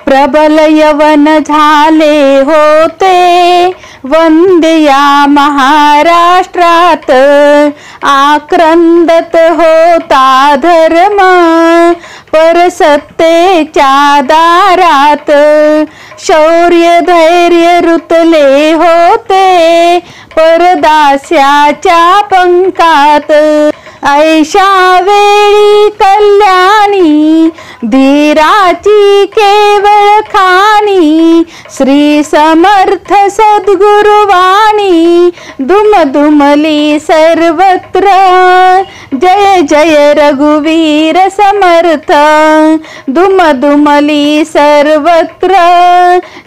प्रबल यवन झाले होते वंदे या महाराष्ट्रात, आक्रंदत होता धर्म परसत्तेच्या दारात, शौर्य धैर्य रुतले होते परदास्याच्या पंखात, ऐशा वेळी कल्याणी धीराची केवळ खाणी, श्री समर्थ सद्गुरुवाणी दुमदुमली सर्वत्र, जय जय रघुवीर समर्थ दुमदुमली सर्वत्र,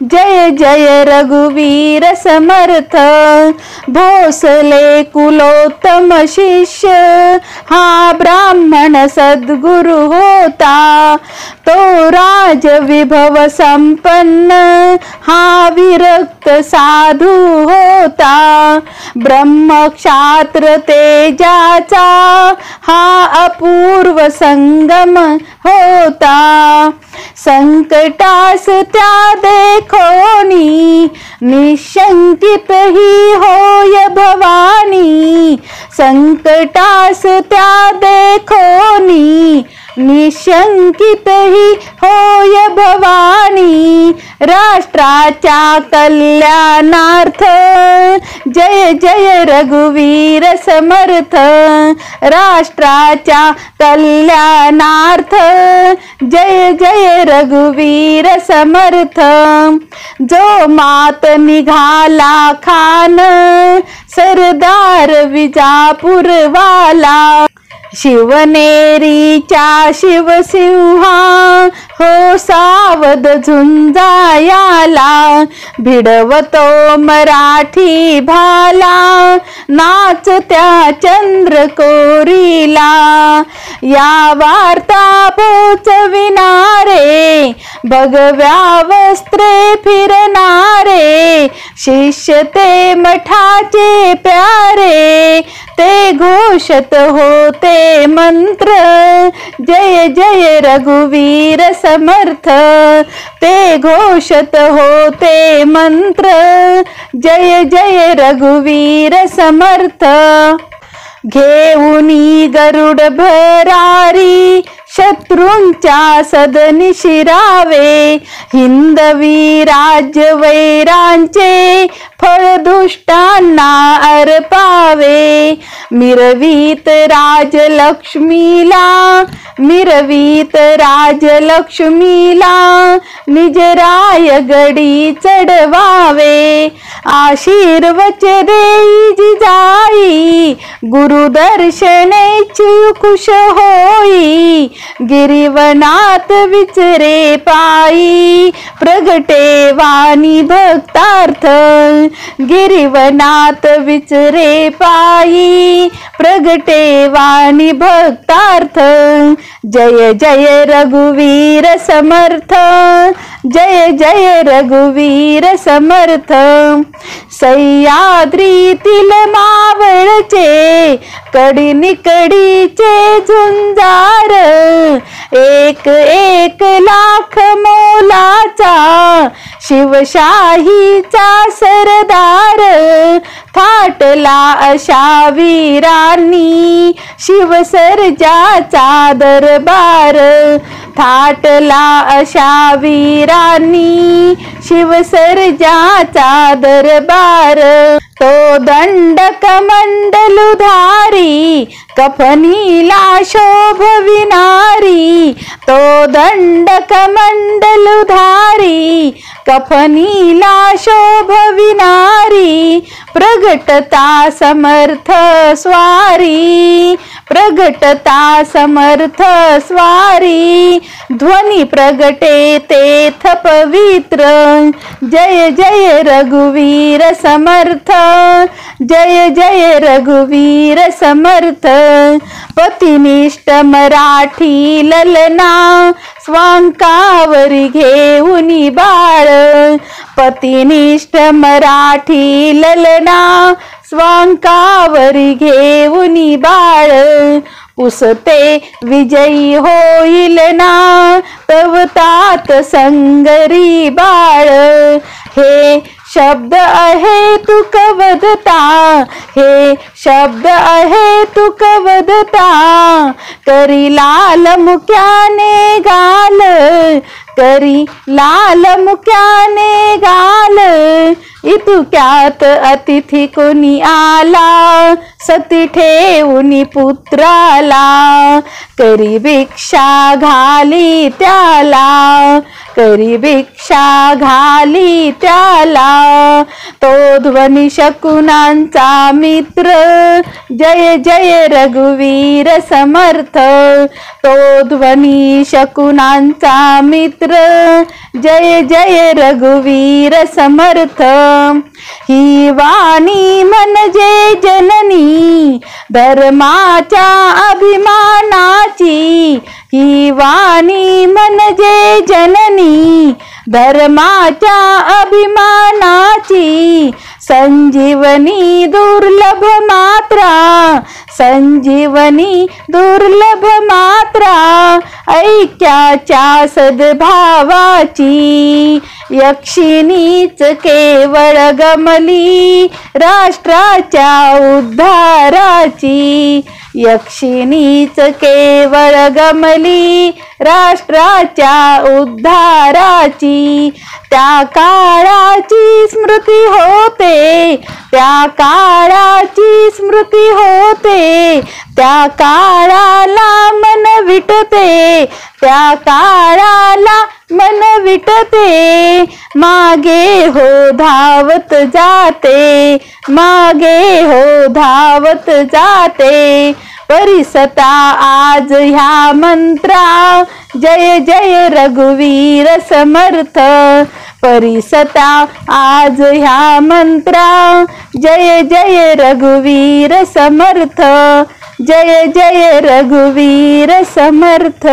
जय जय रघुवीर समर्थ। भोसले कुलोत्तम शिष्य हा ब्राह्मण सद्गुरु होता, तो राज विभव संपन्न हा विरक्त साधू होता, ब्रह्म क्षात्र तेजाचा हा अपूर्व संगम होता, संकटास त्या देखोनी निशंकित ही होय भवानी, संकटास त्या देखोनी निशंकित ही होय भवानी, राष्ट्राच्या कल्याणार्थ जय जय रघुवीर समर्थ, राष्ट्राच्या कल्याणार्थ जय जय रघुवीर समर्थ। जो मात निघाला खान सरदार विजापूरवाला, शिवनेरीच्या शिवसिंहा हो सावध झुंजायाला, भिडवतो मराठी भाला नाचत्या चंद्रकोरीला, या वार्ता पोचविणारे भगव्या वस्त्रे फिरणारे, शिष्य ते मठाचे प्यारे ते घोषत होते मंत्र, जय जय रघुवीर समर्थ ते घोषत होते मंत्र, जय जय रघुवीर समर्थ। घेऊनी गरुड भरारी शत्रूंच्या सदनी शिरावे, हिंदवी राज्य वैरांचे फळ दुष्टांना अर्पावे, मिरवीत राजलक्ष्मीला मिरवीत राजलक्ष्मीला निजराय गडी चढवावे, आशीर्वच देई जिजाई गुरुदर्शनेची खुश होई, गिरिवनात विचरे पायी प्रगटे वाणी भक्तार्थ, गिरिवनात विचरे पायी प्रगटे वाणी भक्तार्थ, जय जय रघुवीर समर्थ जय जय रघुवीर समर्थ। सह्याद्रीतील मावळचे कडीनिकडीचे झुंजार, एक एक लाख मोलाचा शिवशाहीचा सरदार, थाटला अशा वीरांनी शिवसर्जाचा दरबार, थाटला अशा वीरांनी शिवसर्जाचा दरबार, तो दंडक मंडलुधारी कफनीला शोभविणारी, तो दंडक मंडलुधारी कफनीला शोभविणारी, प्रगटता समर्थ स्वारी प्रगटता समर्थ स्वारी, ध्वनी प्रगटे तेथ पवित्र, जय जय रघुवीर समर्थ जय जय रघुवीर समर्थ। पतिनिष्ठ मराठी ललना स्वांकावरी घेऊनी बाळ, पतिनिष्ठ मराठी ललना स्वांकावरी घेऊनी बाळ, उसते विजयी होईल ना तव तात संगरी बाळ। हे शब्द आहे तुक वदता, हे शब्द आहे तुक वदता, करी लाल मुक्याने गाल, करी लाल मुक्याने गाल। इतुक्यात अतिथी कोणी आला, सती ठेवून पुत्राला, करी भिक्षा घाली त्याला, करी भिक्षा घाली त्याला। तो ध्वनी शकुनांचा मित्र, जय जय रघुवीर समर्थ। तो ध्वनी शकुनांचा मित्र, जय जय रघुवीर समर्थ। ही वाणी म्हणजे जननी धर्माच्या अभिमानाची, ही वाणी म्हणजे जननी धर्माच्या अभिमानाची। संजीवनी दुर्लभ मात्रा, संजीवनी दुर्लभ मात्रा, ऐक्याच्या सद्भावाची। यक्षिणीच केवळ गमली राष्ट्राच्या उद्धाराची, यक्षिणीच केवळ गमली राष्ट्राच्या उद्धाराची। त्या काळाची स्मृती होते, त्या काळाची स्मृती होते, त्या काळाला मन विटते, त्या काळाला मन विटते। मागे हो धावत जाते, मागे हो धावत जाते। परिसता आज ह्या मंत्रा, जय जय रघुवीर समर्थ। परिसता आज ह्या मंत्रा, जय जय रघुवीर समर्थ, जय जय रघुवीर समर्थ।